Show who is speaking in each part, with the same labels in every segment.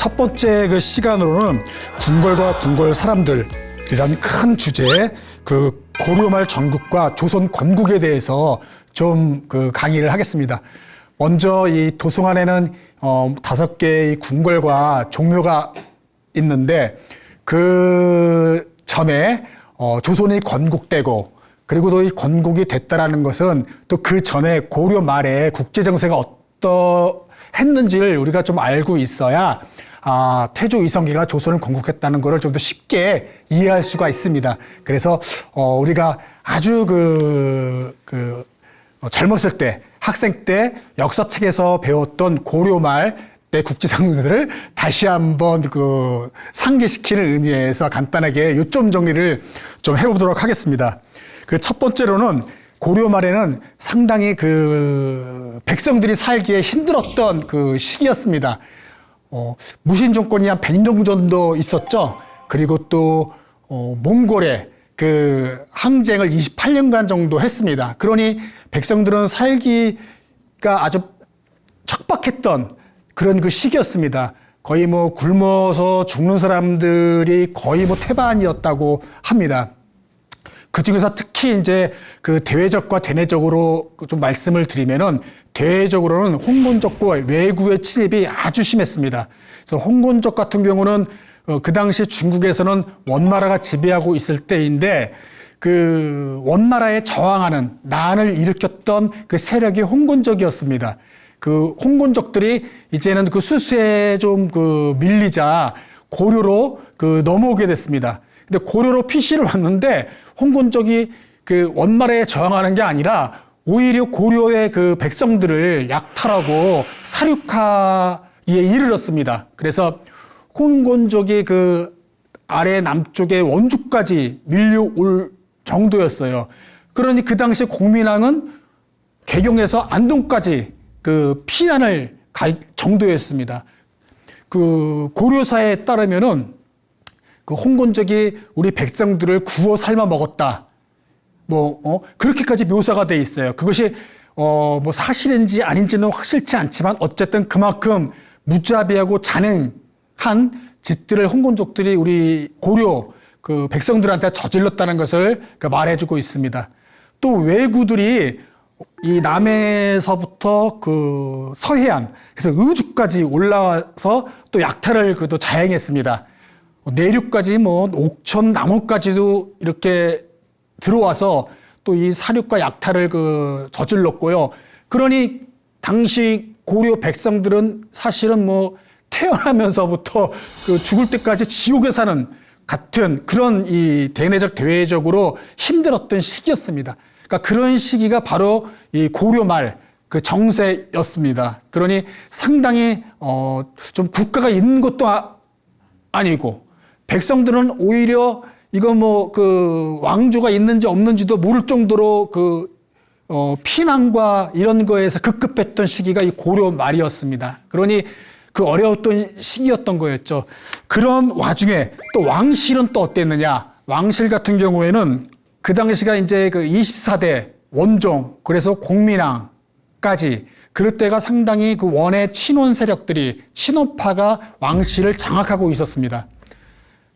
Speaker 1: 첫 번째 그 시간으로는 궁궐과 궁궐 사람들이라는 큰 주제, 그 고려말 전국과 조선 건국에 대해서 좀 그 강의를 하겠습니다. 먼저 이 도송안에는 5개의 궁궐과 종묘가 있는데 그 전에 조선이 건국되고 그리고 또 이 건국이 됐다라는 것은 또 그 전에 고려 말에 국제 정세가 어떠했는지를 우리가 좀 알고 있어야 태조 이성계가 조선을 건국했다는 것을 좀 더 쉽게 이해할 수가 있습니다. 그래서 우리가 아주 젊었을 때 학생 때 역사책에서 배웠던 고려 말 때 국지상들을 다시 한번 상기시키는 의미에서 간단하게 요점 정리를 좀 해보도록 하겠습니다. 그 첫 번째로는 고려 말에는 상당히 백성들이 살기에 힘들었던 그 시기였습니다. 무신 정권이 한 100년 정도 있었죠. 그리고 또 몽골의 그 항쟁을 28년간 정도 했습니다. 그러니 백성들은 살기가 아주 척박했던 그런 그 시기였습니다. 거의 굶어서 죽는 사람들이 거의 태반이었다고 합니다. 그 중에서 특히 이제 그 대외적과 대내적으로 좀 말씀을 드리면은 대외적으로는 홍건적과 외구의 침입이 아주 심했습니다. 그래서 홍건적 같은 경우는 그 당시 중국에서는 원나라가 지배하고 있을 때인데 그 원나라에 저항하는 난을 일으켰던 그 세력이 홍건적이었습니다. 그 홍건적들이 이제는 그 수수에 좀 밀리자 고려로 넘어오게 됐습니다. 근데 고려로 피씨를 왔는데 홍건적이 그 원나라에 저항하는 게 아니라 오히려 고려의 그 백성들을 약탈하고 사륙하기에 이르렀습니다. 그래서 홍건적이 그 아래 남쪽의 원주까지 밀려올 정도였어요. 그러니 그 당시 공민왕은 개경에서 안동까지 피난을 갈 정도였습니다. 그 고려사에 따르면은 그 홍건적이 우리 백성들을 구워 삶아 먹었다. 그렇게까지 묘사가 돼 있어요. 그것이 사실인지 아닌지는 확실치 않지만 어쨌든 그만큼 무자비하고 잔인한 짓들을 홍건적들이 우리 고려 그 백성들한테 저질렀다는 것을 말해주고 있습니다. 또 왜구들이 이 남에서부터 그 서해안, 그래서 의주까지 올라와서 또 약탈을 또 자행했습니다. 내륙까지 옥천, 남원까지도 이렇게 들어와서 또 이 사륙과 약탈을 저질렀고요. 그러니 당시 고려 백성들은 사실은 태어나면서부터 죽을 때까지 지옥에 사는 같은 그런 이 대내적 대외적으로 힘들었던 시기였습니다. 그러니까 그런 시기가 바로 이 고려 말 그 정세였습니다. 그러니 상당히 좀 국가가 있는 것도 아니고 백성들은 오히려 이거 왕조가 있는지 없는지도 모를 정도로 피난과 이런 거에서 급급했던 시기가 이 고려 말이었습니다. 그러니 그 어려웠던 시기였던 거였죠. 그런 와중에 또 왕실은 또 어땠느냐? 왕실 같은 경우에는 그 당시가 이제 24대 원종, 그래서 공민왕까지 그럴 때가 상당히 그 원의 친원 세력들이, 친원파가 왕실을 장악하고 있었습니다.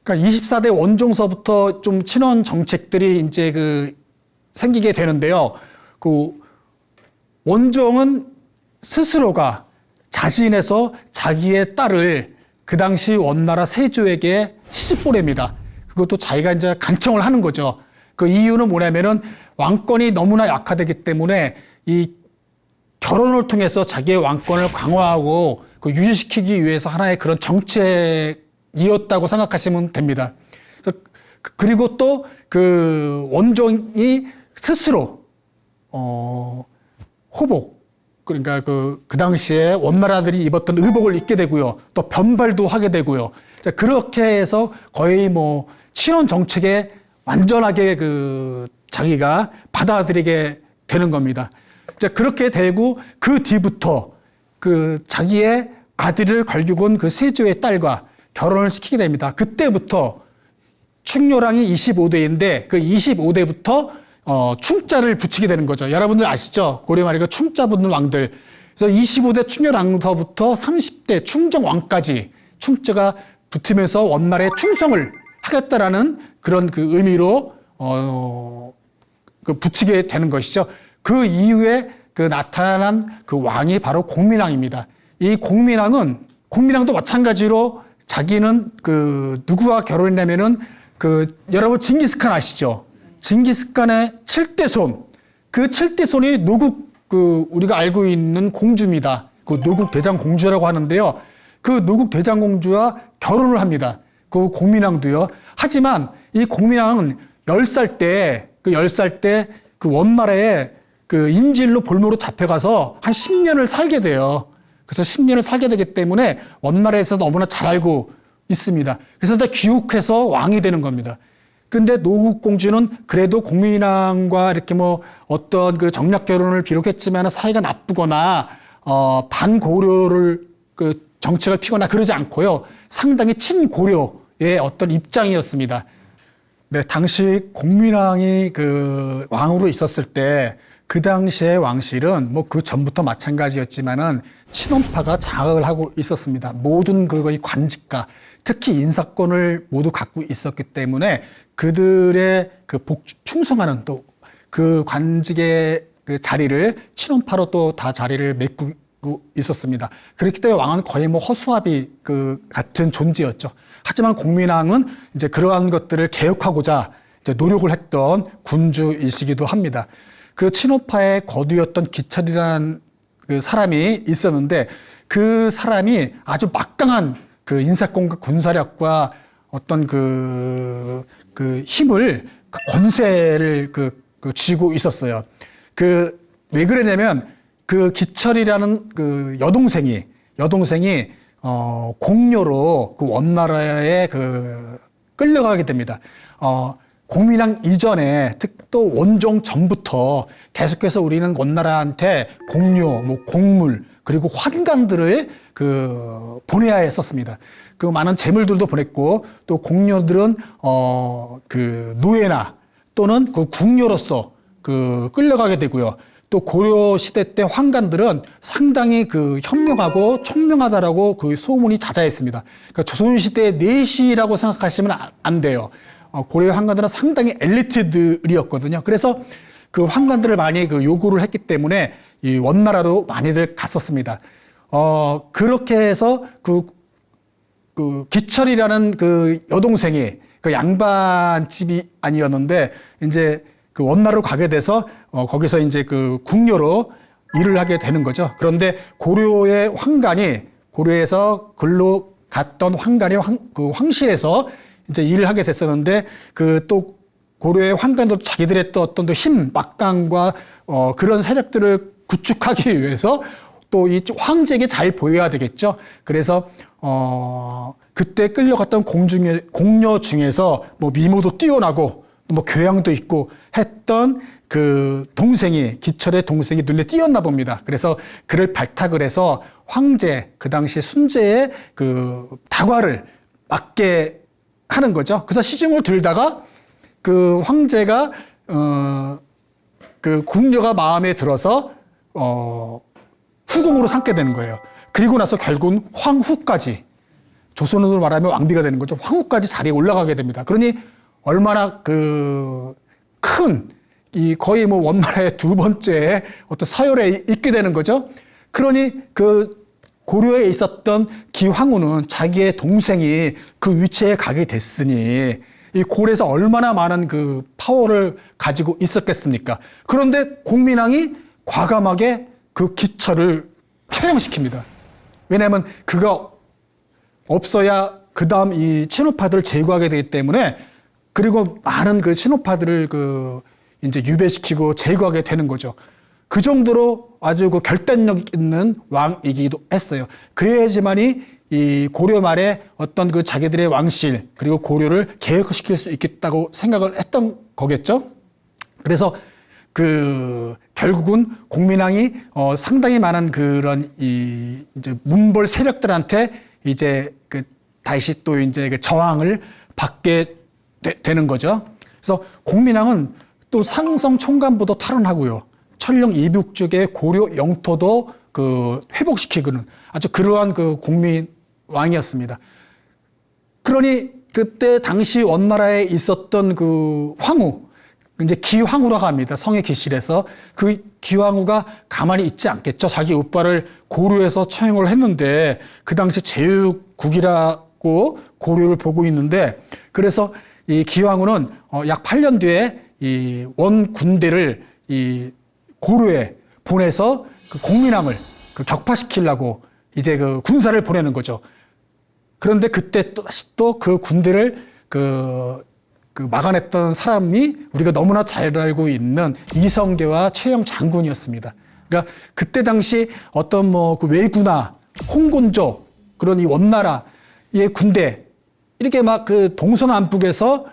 Speaker 1: 그러니까 24대 원종서부터 좀 친원 정책들이 이제 생기게 되는데요. 원종은 스스로가 자진해서 자기의 딸을 그 당시 원나라 세조에게 시집 보냅니다. 그것도 자기가 이제 간청을 하는 거죠. 그 이유는 뭐냐면은 왕권이 너무나 약화되기 때문에 이 결혼을 통해서 자기의 왕권을 강화하고 유지시키기 위해서 하나의 그런 정책이었다고 생각하시면 됩니다. 그리고 또 원종이 스스로 호복, 그러니까 그 당시에 원나라들이 입었던 의복을 입게 되고요. 또 변발도 하게 되고요. 그렇게 해서 거의 친원 정책에 완전하게 자기가 받아들이게 되는 겁니다. 그렇게 되고 그 뒤부터 자기의 아들을 걸기군 세조의 딸과 결혼을 시키게 됩니다. 그때부터 충렬왕이 25대인데 그 25대부터 충자를 붙이게 되는 거죠. 여러분들 아시죠? 고려 말에 충자 붙는 왕들. 그래서 25대 충렬왕서부터 30대 충정왕까지 충자가 붙으면서 원나라에 충성을 하겠다라는 그런 그 의미로 붙이게 되는 것이죠. 그 이후에 그 나타난 그 왕이 바로 공민왕입니다. 이 공민왕도 마찬가지로 자기는 그 누구와 결혼했냐면은 그 여러분 징기스칸 아시죠? 징기스칸의 7대손, 그 7대손이 노국 그 우리가 알고 있는 공주입니다. 그 노국 대장공주라고 하는데요. 그 노국 대장공주와 결혼을 합니다. 그 공민왕도요. 하지만 이 공민왕은 10살 때 그 원나라에 그 인질로 볼모로 잡혀가서 한 10년을 살게 돼요. 그래서 10년을 살게 되기 때문에 원나라에서 너무나 잘 알고 있습니다. 그래서 이제 귀국해서 왕이 되는 겁니다. 근데 노국공주는 그래도 공민왕과 이렇게 뭐 어떤 그 정략 결혼을 비록했지만 사이가 나쁘거나 반고려를 그 정책을 피거나 그러지 않고요. 상당히 친고려의 어떤 입장이었습니다. 네, 당시 공민왕이 그 왕으로 있었을 때 그 당시의 왕실은 뭐 그 전부터 마찬가지였지만은 친원파가 장악을 하고 있었습니다. 모든 그거의 관직과 특히 인사권을 모두 갖고 있었기 때문에 그들의 그 충성하는 또 그 관직의 그 자리를 친원파로 또 다 자리를 메꾸고 있었습니다. 그렇기 때문에 왕은 거의 뭐 허수아비 그 같은 존재였죠. 하지만 공민왕은 이제 그러한 것들을 개혁하고자 이제 노력을 했던 군주이시기도 합니다. 그 친오파의 거두였던 기철이라는 그 사람이 있었는데 그 사람이 아주 막강한 그 인사권과 군사력과 어떤 그 힘을 그 권세를 쥐고 있었어요. 왜 그러냐면 그 기철이라는 그 여동생이 공료로 그 원나라에 끌려가게 됩니다. 공민왕 이전에 또 원종 전부터 계속해서 우리는 원나라한테 공료, 뭐 곡물 그리고 환관들을 보내야 했었습니다. 그 많은 재물들도 보냈고 또 공료들은 노예나 또는 그 궁녀로서 끌려가게 되고요. 또 고려 시대 때 환관들은 상당히 현명하고 총명하다라고 소문이 자자했습니다. 그러니까 조선 시대의 내시라고 생각하시면 안 돼요. 고려 환관들은 상당히 엘리트들이었거든요. 그래서 그 환관들을 많이 요구를 했기 때문에 이 원나라로 많이들 갔었습니다. 그렇게 해서 기철이라는 여동생이 양반집이 아니었는데 이제 원나라로 가게 돼서 거기서 이제 궁녀로 일을 하게 되는 거죠. 그런데 고려의 황관이 고려에서 글로 갔던 황관이 황실에서 이제 일을 하게 됐었는데 또 고려의 황관도 자기들의 또 어떤 힘, 막강과 그런 세력들을 구축하기 위해서 또 이 황제에게 잘 보여야 되겠죠. 그래서 그때 끌려갔던 공녀 중에서 뭐 미모도 뛰어나고 뭐 교양도 있고 했던 기철의 동생이 눈에 띄었나 봅니다. 그래서 그를 발탁을 해서 황제, 그 당시 순제의 다과를 맡게 하는 거죠. 그래서 시중을 들다가 황제가 궁녀가 마음에 들어서 후궁으로 삼게 되는 거예요. 그리고 나서 결국은 황후까지, 조선으로 말하면 왕비가 되는 거죠. 황후까지 자리에 올라가게 됩니다. 그러니 얼마나 거의 뭐 원나라의 두 번째 어떤 서열에 있게 되는 거죠. 그러니 고려에 있었던 기황후는 자기의 동생이 그 위치에 가게 됐으니 이 고려에서 얼마나 많은 파워를 가지고 있었겠습니까? 그런데 공민왕이 과감하게 기철을 처형시킵니다. 왜냐하면 그가 없어야 그 다음 이 친오파들을 제거하게 되기 때문에, 그리고 많은 친오파들을 이제 유배시키고 제거하게 되는 거죠. 그 정도로 아주 결단력 있는 왕이기도 했어요. 그래야지만이 이 고려 말에 어떤 자기들의 왕실 그리고 고려를 개혁시킬 수 있겠다고 생각을 했던 거겠죠. 그래서 결국은 공민왕이 상당히 많은 그런 이제 문벌 세력들한테 이제 다시 또 이제 저항을 받게 되는 거죠. 그래서 공민왕은 또 상성 총관부도 탈환하고요. 천령 이북쪽의 고려 영토도 회복시키고는 아주 그러한 공민 왕이었습니다. 그러니 그때 당시 원나라에 있었던 그 황후, 이제 기황후라고 합니다. 성의 기실에서 그 기황후가 가만히 있지 않겠죠. 자기 오빠를 고려에서 처형을 했는데 그 당시 제후국이라고 고려를 보고 있는데, 그래서 이 기황후는 약 8년 뒤에 이 원 군대를 이 고려에 보내서 그 공민왕을 그 격파시키려고 이제 그 군사를 보내는 거죠. 그런데 그때 또 다시 또 그 군대를 그 막아냈던 사람이 우리가 너무나 잘 알고 있는 이성계와 최영 장군이었습니다. 그러니까 그때 당시 어떤 뭐 그 왜구나 홍곤족 그런 이 원나라의 군대 이렇게 막 그 동서남북에서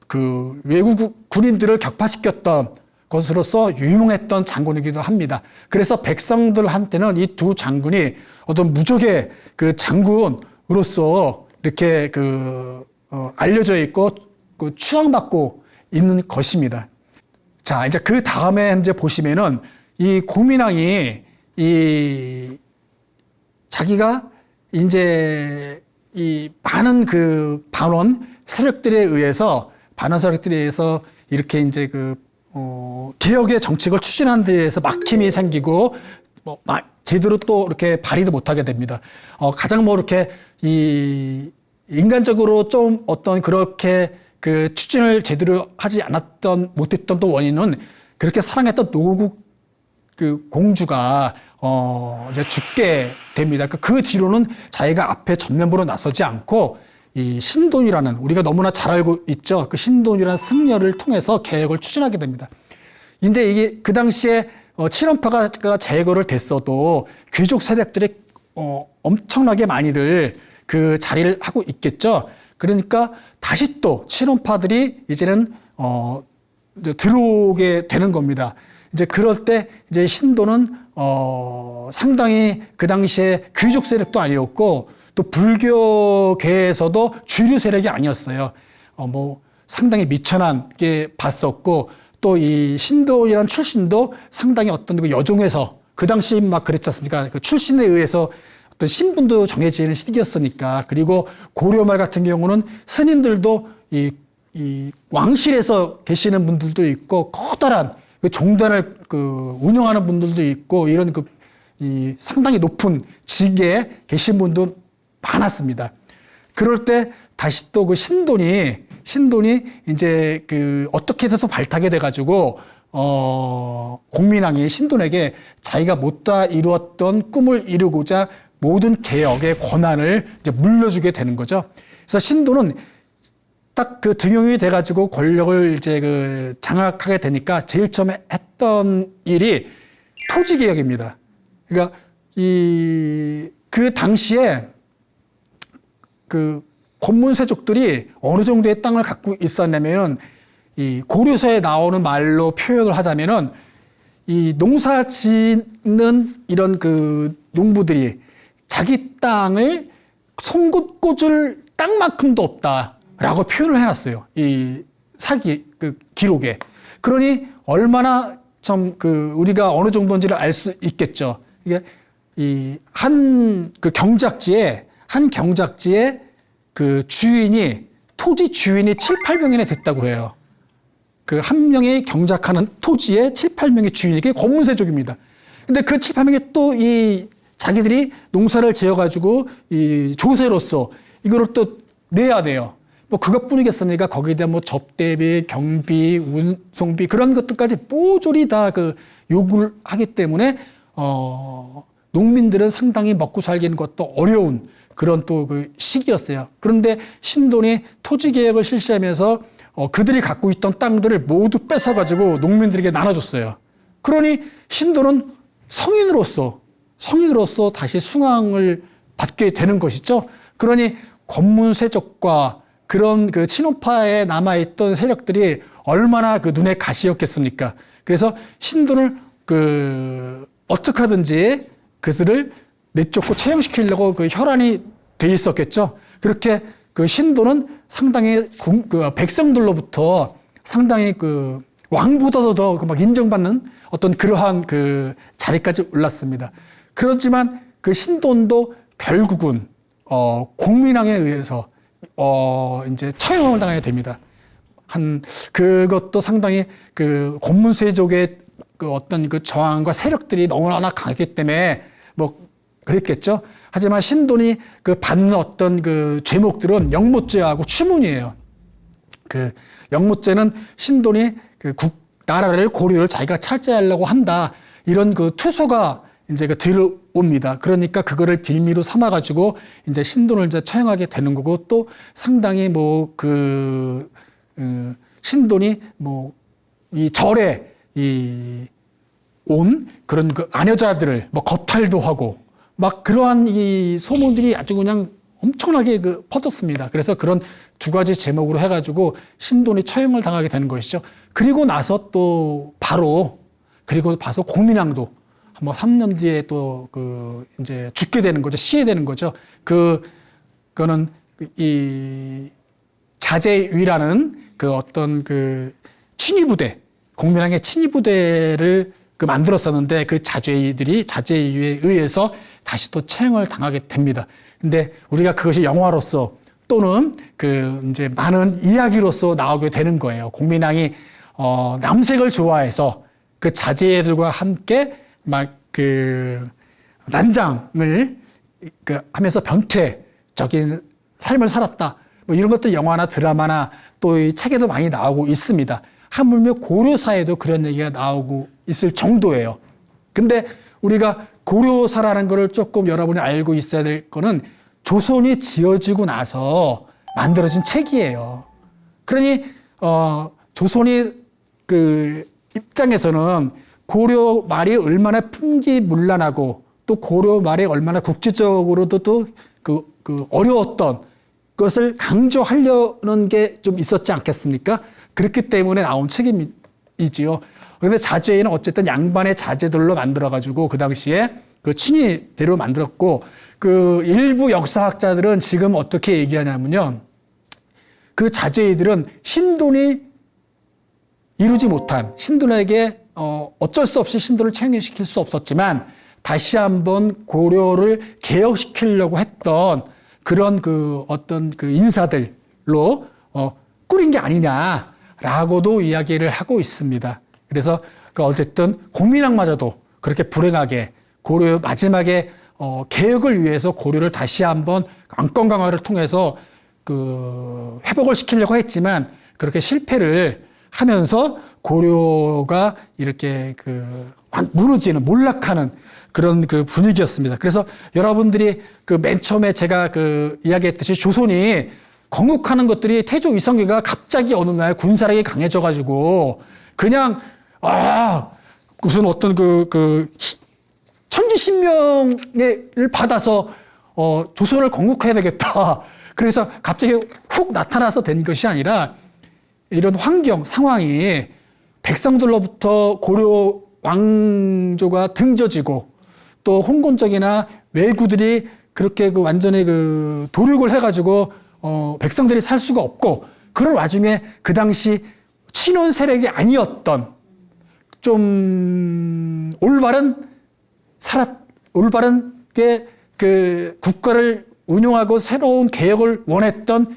Speaker 1: 그 외국 군인들을 격파시켰던 것으로서 유명했던 장군이기도 합니다. 그래서 백성들한테는 이 두 장군이 어떤 무적의 그 장군으로서 이렇게 알려져 있고 그 추앙받고 있는 것입니다. 자, 이제 그 다음에 이제 보시면은 이 고민왕이 이 자기가 이제 이 많은 그 반원 세력들에 의해서 이렇게 이제 개혁의 정책을 추진하는 데에서 막힘이 생기고 제대로 또 이렇게 발휘도 못하게 됩니다. 가장 이렇게 인간적으로 좀 어떤 그렇게 그 추진을 제대로 하지 못했던 또 원인은 그렇게 사랑했던 노국 그 공주가 이제 죽게 됩니다. 그 뒤로는 자기가 앞에 전면부로 나서지 않고 이 신돈이라는, 우리가 너무나 잘 알고 있죠. 그 신돈이라는 승려를 통해서 개혁을 추진하게 됩니다. 근데 이게 그 당시에 친원파가 제거를 됐어도 귀족 세력들이 엄청나게 많이들 그 자리를 하고 있겠죠. 그러니까 다시 또 친원파들이 이제는 이제 들어오게 되는 겁니다. 이제 그럴 때 이제 신도는 상당히 그 당시에 귀족 세력도 아니었고 또 불교계에서도 주류 세력이 아니었어요. 상당히 미천하게 봤었고 또 이 신도이란 출신도 상당히 어떤 그 여종에서 그 당시 막 그랬지 않습니까? 그 출신에 의해서 어떤 신분도 정해지는 시기였으니까. 그리고 고려말 같은 경우는 스님들도 이 왕실에서 계시는 분들도 있고 커다란 그 종단을 운영하는 분들도 있고 이런 이 상당히 높은 직에 계신 분도 많았습니다. 그럴 때 다시 또 그 신돈이 이제 어떻게 해서 발탁이 돼가지고 공민왕이 신돈에게 자기가 못다 이루었던 꿈을 이루고자 모든 개혁의 권한을 이제 물려주게 되는 거죠. 그래서 신돈은 딱 등용이 돼가지고 권력을 이제 장악하게 되니까 제일 처음에 했던 일이 토지 개혁입니다. 그러니까 그 당시에 권문세족들이 어느 정도의 땅을 갖고 있었냐면은 이 고려서에 나오는 말로 표현을 하자면은 이 농사 짓는 이런 농부들이 자기 땅을 송곳 꽂을 땅만큼도 없다라고 표현을 해놨어요. 이 기록에. 그러니 얼마나 좀 우리가 어느 정도인지를 알 수 있겠죠. 이게 한 경작지에 토지 주인이 7, 8명이나 됐다고 해요. 한 명이 경작하는 토지에 7, 8명의 주인이, 그게 권문세족입니다. 근데 그 7, 8명이 또 자기들이 농사를 지어가지고 조세로서 이거를 또 내야 돼요. 그것뿐이겠습니까? 거기다 접대비, 경비, 운송비 그런 것들까지 모조리 다 요구를 하기 때문에 농민들은 상당히 먹고 살기는 것도 어려운 그런 또 시기였어요. 그런데 신돈이 토지 개혁을 실시하면서 그들이 갖고 있던 땅들을 모두 뺏어가지고 농민들에게 나눠줬어요. 그러니 신돈은 성인으로서 다시 숭앙을 받게 되는 것이죠. 그러니 권문세족과 그런 친원파에 남아있던 세력들이 얼마나 눈에 가시였겠습니까? 그래서 신돈을 어떻게 하든지 그들을 내쫓고 처형시키려고 혈안이 돼 있었겠죠. 그렇게 신도는 상당히 백성들로부터 상당히 왕보다도 더 인정받는 어떤 그러한 자리까지 올랐습니다. 그렇지만 신돈도 결국은 공민왕에 의해서 이제 처형을 당하게 됩니다. 그것도 상당히 그 고문세족의 그 어떤 그 저항과 세력들이 너무나 강했기 때문에 뭐 그랬겠죠. 하지만 신돈이 그 받는 어떤 그 죄목들은 영모죄하고 추문이에요. 그 영모죄는 신돈이 그 나라를 고려를 자기가 차지하려고 한다, 이런 그 투소가 이제 그 들어옵니다. 그러니까 그거를 빌미로 삼아가지고 이제 신돈을 이제 처형하게 되는 거고, 또 상당히 뭐 신돈이 뭐 이 절에 온 그런 그 아녀자들을 뭐 거탈도 하고 막 그러한 이 소문들이 아주 그냥 엄청나게 퍼졌습니다. 그래서 그런 두 가지 제목으로 해가지고 신돈이 처형을 당하게 되는 것이죠. 그리고 나서 또 그리고 봐서 공민왕도 뭐 3년 뒤에 또 이제 죽게 되는 거죠. 시해되는 거죠. 그거는 이 자제위라는 그 어떤 그 친위부대, 공민왕의 친위부대를 만들었었는데 그 자제위에 의해서 다시 또 처형을 당하게 됩니다. 근데 우리가 그것이 영화로서 또는 이제 많은 이야기로서 나오게 되는 거예요. 공민왕이 남색을 좋아해서 그 자제들과 함께 막 난장을 하면서 변태적인 삶을 살았다, 뭐 이런 것들 영화나 드라마나 또 이 책에도 많이 나오고 있습니다. 하물며 고려사에도 그런 얘기가 나오고 있을 정도예요. 근데 우리가 고려사라는 거를 조금 여러분이 알고 있어야 될 거는 조선이 지어지고 나서 만들어진 책이에요. 그러니 조선이 입장에서는 고려 말이 얼마나 풍기문란하고 또 고려 말이 얼마나 국제적으로도 또 어려웠던 것을 강조하려는 게 좀 있었지 않겠습니까? 그렇기 때문에 나온 책임이지요. 그런데 자제는 어쨌든 양반의 자제들로 만들어가지고 그 당시에 그 친위대로 만들었고, 그 일부 역사학자들은 지금 어떻게 얘기하냐면요, 그 자제들은 신돈이 이루지 못한, 신돈에게 어쩔 수 없이 신돈을 처형시킬 수 없었지만 다시 한번 고려를 개혁시키려고 했던 그런 어떤 인사들로 꾸린 게 아니냐라고도 이야기를 하고 있습니다. 그래서 어쨌든 공민왕마저도 그렇게 불행하게 고려 마지막에 개혁을 위해서 고려를 다시 한번 안건 강화를 통해서 회복을 시키려고 했지만 그렇게 실패를 하면서 고려가 이렇게 무너지는, 몰락하는 그런 분위기였습니다. 그래서 여러분들이 맨 처음에 제가 이야기했듯이 조선이 건국하는 것들이 태조 이성계가 갑자기 어느 날 군사력이 강해져가지고 그냥 무슨 어떤 천지신명을 받아서 조선을 건국해야 되겠다, 그래서 갑자기 훅 나타나서 된 것이 아니라 이런 환경, 상황이 백성들로부터 고려 왕조가 등져지고 또 홍건적이나 왜구들이 그렇게 완전히 도륙을 해가지고 백성들이 살 수가 없고, 그런 와중에 그 당시 친원 세력이 아니었던 좀 올바른게 국가를 운영하고 새로운 개혁을 원했던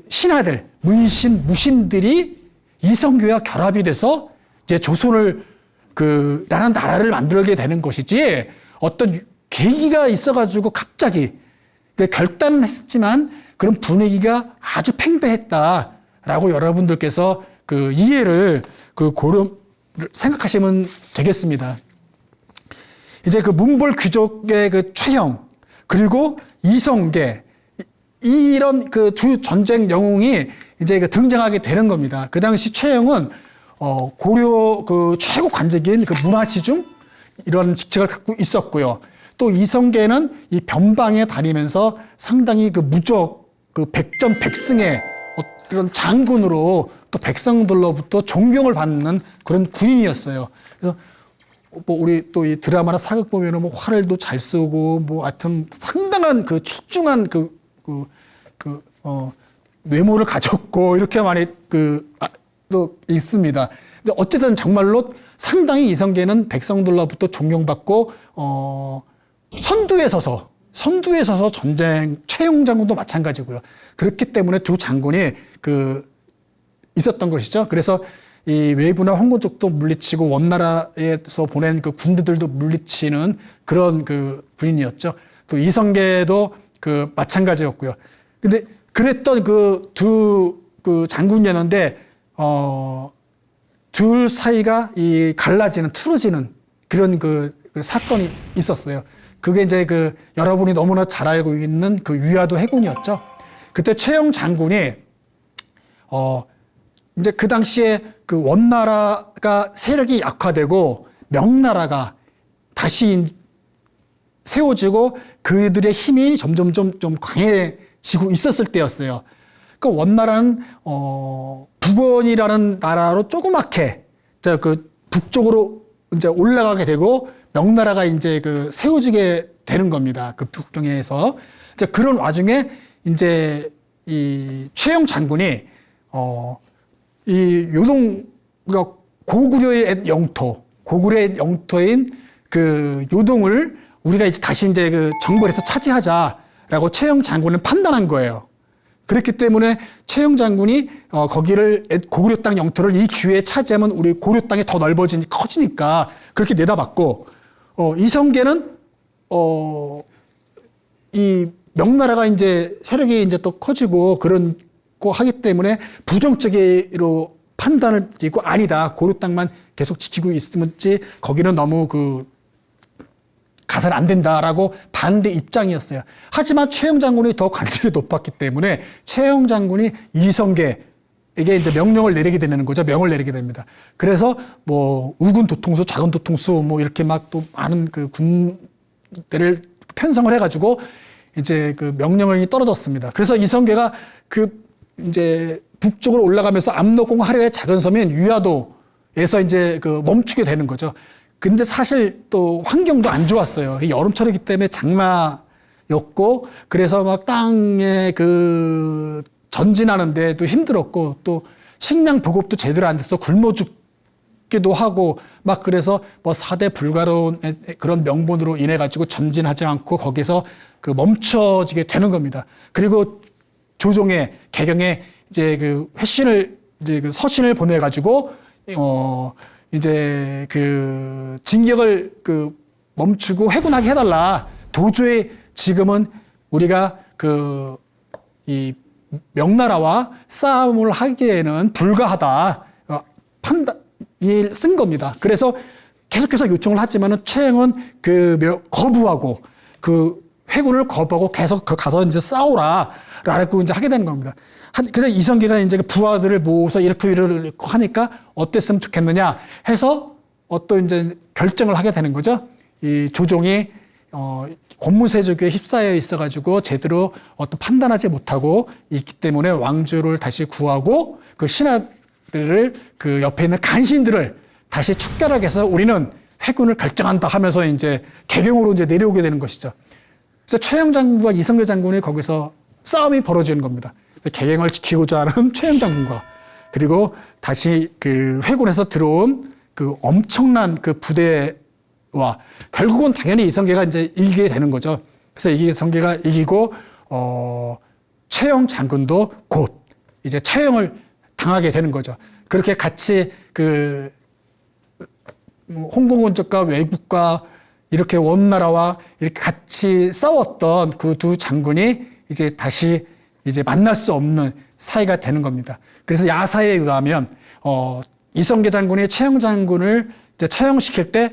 Speaker 1: 신하들, 무신들이 이성계와 결합이 돼서 이제 조선을 라는 나라를 만들게 되는 것이지, 어떤 계기가 있어가지고 갑자기 결단은 했지만 그런 분위기가 아주 팽배했다라고 여러분들께서 이해를 생각하시면 되겠습니다. 이제 문벌 귀족의 처형, 그리고 이성계, 이런 두 전쟁 영웅이 이제 등장하게 되는 겁니다. 그 당시 최영은 고려 최고 관직인 문화시중 이런 직책을 갖고 있었고요. 또 이성계는 이 변방에 다니면서 상당히 무적 백전백승의 그런 장군으로 또 백성들로부터 존경을 받는 그런 군인이었어요. 그래서 우리 또 이 드라마나 사극 보면은 활을도 잘 쏘고 하여튼 상당한 출중한 외모를 가졌고 이렇게 많이 또 있습니다. 근데 어쨌든 정말로 상당히 이성계는 백성들로부터 존경받고 선두에 서서 선두에 서서 전쟁, 최용 장군도 마찬가지고요. 그렇기 때문에 두 장군이 있었던 것이죠. 그래서 이 왜구나 홍군 쪽도 물리치고 원나라에서 보낸 그 군대들도 물리치는 그런 그 군인이었죠. 또 이성계도 마찬가지였고요. 근데 그랬던 두 장군이었는데, 둘 사이가 갈라지는, 틀어지는 그런 그 사건이 있었어요. 그게 이제 여러분이 너무나 잘 알고 있는 위화도 해군이었죠. 그때 최영 장군이, 이제 그 당시에 원나라가 세력이 약화되고 명나라가 다시 세워지고 그들의 힘이 점점 좀 강해지고 있었을 때였어요. 그러니까 원나라는 북원이라는 나라로 조그맣게 북쪽으로 이제 올라가게 되고 명나라가 이제 세워지게 되는 겁니다. 북경에서. 이제 그런 와중에 이제 이 최영 장군이 이 요동, 그러니까 고구려의 영토인 요동을 우리가 이제 다시 이제 정벌해서 차지하자라고 최영 장군은 판단한 거예요. 그렇기 때문에 최영 장군이 거기를 고구려 땅 영토를 이 기회에 차지하면 우리 고려 땅이 더 커지니까 그렇게 내다봤고, 이성계는 이 명나라가 이제 세력이 이제 또 커지고 그런 거 하기 때문에 부정적으로 판단을 짓고 아니다. 고려 땅만 계속 지키고 있으면지 거기는 너무 가서는 안 된다라고 반대 입장이었어요. 하지만 최영 장군이 더 관직이 높았기 때문에 최영 장군이 이성계에게 이제 명령을 내리게 되는 거죠. 명을 내리게 됩니다. 그래서 우군 도통수, 작은 도통수 이렇게 막 또 많은 군대를 편성을 해가지고 이제 명령이 떨어졌습니다. 그래서 이성계가 이제 북쪽으로 올라가면서 압록공 하류의 작은 섬인 위화도에서 이제 멈추게 되는 거죠. 근데 사실 또 환경도 안 좋았어요. 여름철이기 때문에 장마였고, 그래서 막 땅에 전진하는데도 힘들었고, 또 식량 보급도 제대로 안 돼서 굶어 죽기도 하고, 막 그래서 사대 불가로운 그런 명분으로 인해 가지고 전진하지 않고 거기서 멈춰지게 되는 겁니다. 그리고 조종에, 개경에 이제 회신을, 이제 서신을 보내가지고, 이제 진격을 멈추고 회군하게 해달라. 도저히 지금은 우리가 이 명나라와 싸움을 하기에는 불가하다. 판단을 쓴 겁니다. 그래서 계속해서 요청을 하지만은 최영은 거부하고 회군을 거부하고 계속 가서 이제 싸우라라고 이제 하게 되는 겁니다. 그래서 이성계가 이제 부하들을 모아서 이렇게 하니까 어땠으면 좋겠느냐 해서 어떤 이제 결정을 하게 되는 거죠. 이 조종이 권무세조교에 휩싸여 있어가지고 제대로 어떤 판단하지 못하고 있기 때문에 왕조를 다시 구하고 신하들을 옆에 있는 간신들을 다시 척결하게 해서 우리는 회군을 결정한다 하면서 이제 개경으로 이제 내려오게 되는 것이죠. 그래서 최영 장군과 이성계 장군이 거기서 싸움이 벌어지는 겁니다. 개경을 지키고자 하는 최영 장군과 그리고 다시 회군에서 들어온 엄청난 부대와 결국은 당연히 이성계가 이제 이기게 되는 거죠. 그래서 이성계가 이기고 최영 장군도 곧 이제 처형을 당하게 되는 거죠. 그렇게 같이 홍콩군 쪽과 외국과 이렇게 원나라와 이렇게 같이 싸웠던 그 두 장군이 이제 다시 이제 만날 수 없는 사이가 되는 겁니다. 그래서 야사에 의하면 이성계 장군이 최영 장군을 이제 처형시킬 때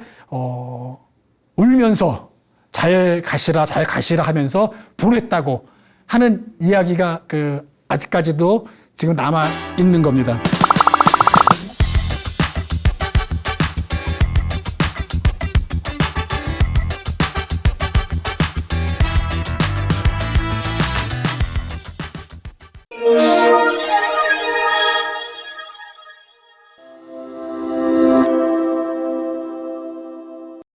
Speaker 1: 울면서 잘 가시라 하면서 보냈다고 하는 이야기가 아직까지도 지금 남아 있는 겁니다.